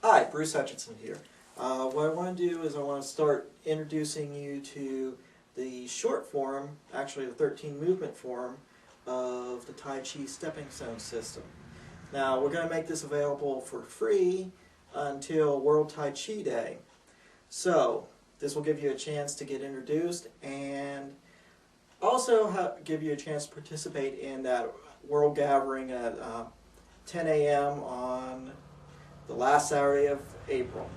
Hi, Bruce Hutchinson here. What I want to do is I want to start introducing you to the short form, actually the 13 movement form, of the Tai Chi stepping stone system. Now we're going to make this available for free until World Tai Chi Day. So this will give you a chance to get introduced and also give you a chance to participate in that world gathering at 10 a.m. on the last Saturday of April.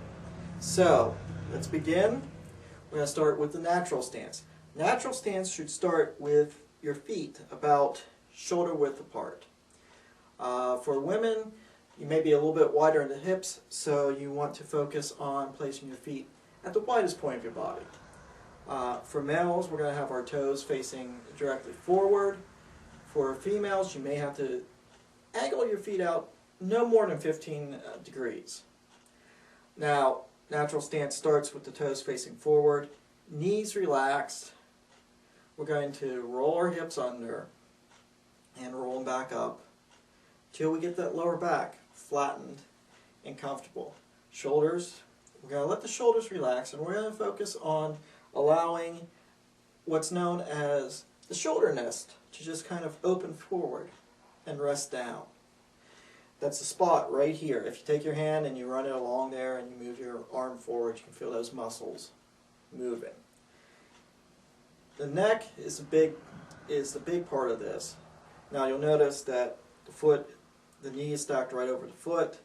So, let's begin. We're going to start with the natural stance. Natural stance should start with your feet about shoulder width apart. For women, you may be a little bit wider in the hips, so you want to focus on placing your feet at the widest point of your body. For males, we're going to have our toes facing directly forward. For females, you may have to angle your feet out no more than 15 degrees. Now, natural stance starts with the toes facing forward, knees relaxed. We're going to roll our hips under and roll them back up till we get that lower back flattened and comfortable. Shoulders, we're going to let the shoulders relax, and we're going to focus on allowing what's known as the shoulder nest to just kind of open forward and rest down. That's the spot right here. If you take your hand and you run it along there and you move your arm forward, you can feel those muscles moving. The neck is the big part of this. Now you'll notice that the knee is stacked right over the foot,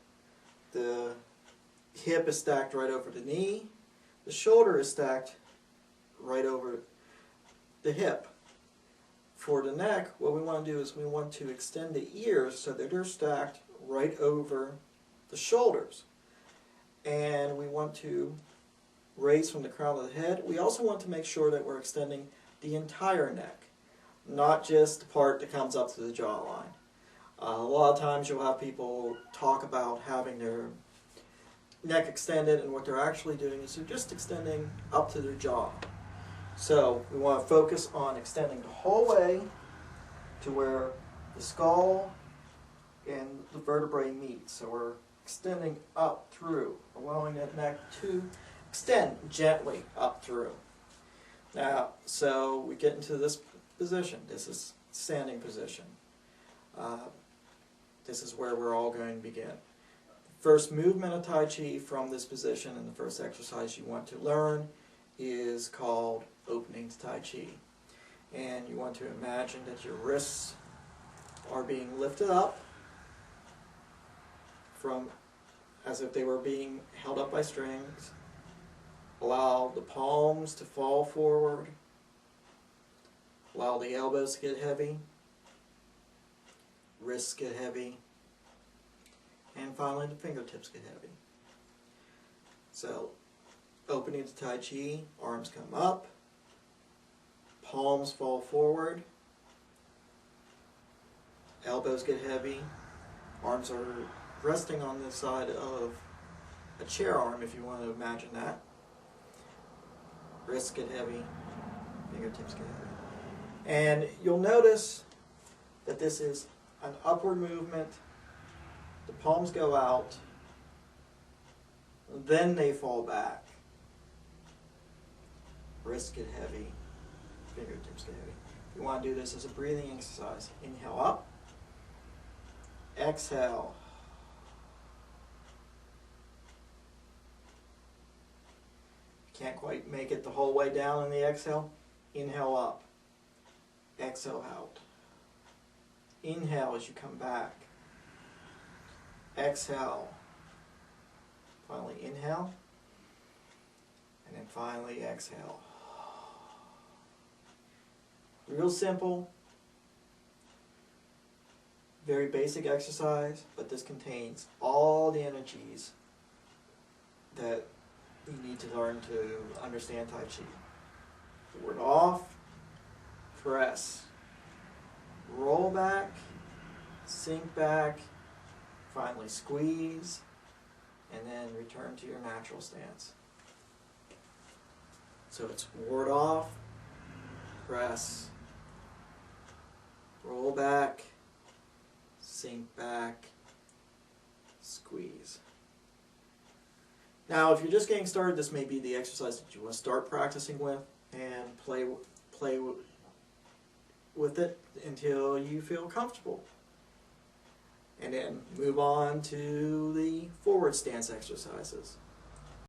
the hip is stacked right over the knee, the shoulder is stacked right over the hip. For the neck, what we want to do is we want to extend the ears so that they're stacked right over the shoulders. And we want to raise from the crown of the head. We also want to make sure that we're extending the entire neck, not just the part that comes up to the jawline. A lot of times you'll have people talk about having their neck extended, and what they're actually doing is they're just extending up to their jaw. So we want to focus on extending the whole way to where the skull and the vertebrae meet. So we're extending up through, allowing that neck to extend gently up through. Now, so we get into this position. This is standing position. This is where we're all going to begin. First movement of Tai Chi from this position, and the first exercise you want to learn is called opening to Tai Chi. And you want to imagine that your wrists are being lifted up from as if they were being held up by strings. Allow the palms to fall forward. Allow the elbows to get heavy. Wrists get heavy. And finally the fingertips get heavy. So, opening to Tai Chi, arms come up, palms fall forward, elbows get heavy, arms are resting on the side of a chair arm if you want to imagine that. Wrists get heavy, fingertips get heavy. And you'll notice that this is an upward movement. The palms go out, then they fall back. Wrists get heavy, fingertips get heavy. You want to do this as a breathing exercise. Inhale up, exhale. Can't quite make it the whole way down in the exhale. Inhale up, exhale out. Inhale as you come back. Exhale. Finally inhale. And then finally exhale. Real simple. Very basic exercise, but this contains all the energies that you need to learn to understand Tai Chi. Forward off, press, roll back, sink back, finally squeeze, and then return to your natural stance. So it's ward off, press, roll back, sink back, squeeze. Now, if you're just getting started, this may be the exercise that you want to start practicing with and play with it until you feel comfortable. And then move on to the forward stance exercises.